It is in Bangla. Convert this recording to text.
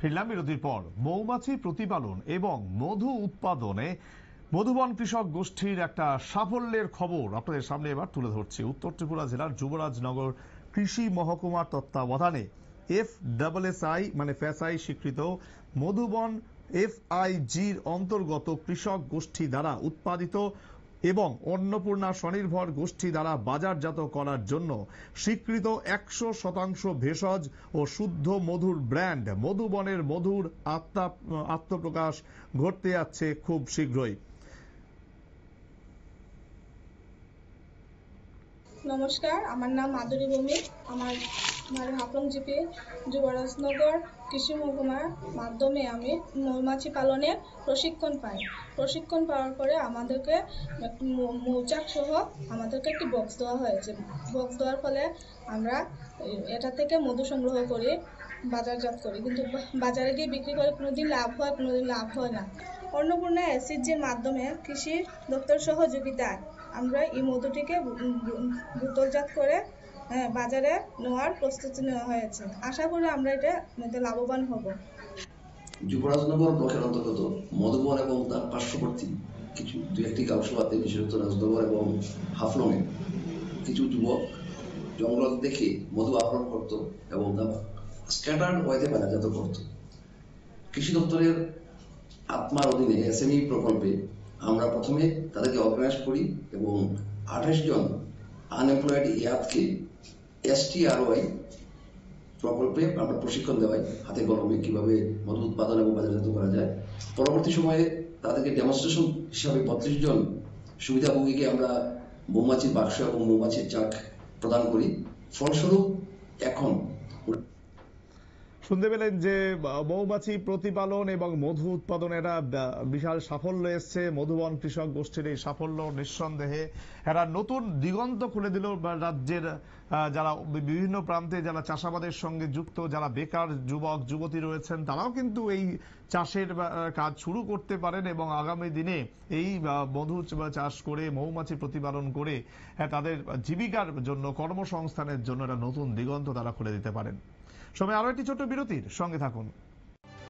ফিরলাম বিরতির পর। মৌমাছি প্রতিপালন এবং মধু উৎপাদনে মধুবন কৃষক গোষ্ঠীর একটা সাফল্যের খবর আপনাদের সামনে এবার তুলে ধরছি। উত্তর ত্রিপুরা জেলার যুবরাজনগর কৃষি মহকুমার তত্ত্বাবধানে FSSI মানে ফ্যাসাই স্বীকৃত মধুবন FIGর অন্তর্গত কৃষক গোষ্ঠী দ্বারা উৎপাদিত এবং অন্নপূর্ণা স্বনির্ভর গোষ্ঠী দ্বারা বাজারজাত করার জন্য স্বীকৃত 100% ভেষজ ও শুদ্ধ মধুর ব্র্যান্ড মধুবনের মধুর আত্মপ্রকাশ ঘটতে যাচ্ছে খুব শীঘ্রই। নমস্কার, আমার নাম মাধুরী ভৌমিক। আমার হাফলং জিপি যুবরাজনগর কৃষি মহকুমার মাধ্যমে আমি মৌমাছি পালনের প্রশিক্ষণ পাই। প্রশিক্ষণ পাওয়ার পরে আমাদেরকে মৌচাক সহ আমাদেরকে একটি বক্স দেওয়া হয়েছে। বক্স দেওয়ার ফলে আমরা এটা থেকে মধু সংগ্রহ করি, বাজারজাত করি, কিন্তু বাজারে গিয়ে বিক্রি করে কোনোদিন লাভ হয়, কোনোদিন লাভ হয় না। অন্নপূর্ণা এসএইচজির মাধ্যমে কৃষি দপ্তর সহযোগিতায় আমরা এই মধুটিকে বোতলজাত করে বাজারে নেওয়ার প্রস্তুতি নেওয়া হয়েছে। আশা করি আমরা এতে লাভবান হব। যুবরাজনগর ব্লকের অন্তর্গত মধুবন এবং তার পার্শ্ববর্তী কিছু দুই একটি গাঁওসভাতে, বিশেষত রাজনগর এবং হাফলংয়ে কিছু যুবক জঙ্গল দেখে মধু আহরণ করত এবং তা স্ক্যাটার্ড ওয়েতে বাজারজাত করত। কৃষি দপ্তরের আত্মার অধীনে SME প্রকল্পে আমরা প্রথমে তাদেরকে অর্গানাইজ করি এবং 28 জন আনএমপ্লয়েড ইয়াথকে STROI প্রকল্পে আমরা প্রশিক্ষণ দেওয়াই, হাতে কলমে কিভাবে মধু উৎপাদন এবং বাজারজাত করা যায়। পরবর্তী সময়ে তাদেরকে ডেমনস্ট্রেশন হিসাবে 32 জন সুবিধাভোগীকে আমরা মৌমাছির বাক্স এবং মৌমাছির চাক প্রদান করি। ফলস্বরূপ এখন শুনতে পেলেন যে মৌমাছি প্রতিপালন এবং মধু উৎপাদনে একটা বিশাল সাফল্য এসছে। মধুবন কৃষক গোষ্ঠীর এই সাফল্য নিঃসন্দেহে একটা নতুন দিগন্ত খুলে দিল রাজ্যের যারা বিভিন্ন প্রান্তে যারা চাষাবাদের সঙ্গে যুক্ত, যারা বেকার যুবক যুবতী রয়েছেন, তারাও কিন্তু এই চাষের কাজ শুরু করতে পারেন এবং আগামী দিনে এই মধু চাষ করে মৌমাছি প্রতিপালন করে তাদের জীবিকার জন্য, কর্মসংস্থানের জন্য একটা নতুন দিগন্ত তারা খুলে দিতে পারেন। সময় আরো একটি ছোট্ট বিরতির, সঙ্গে থাকুন।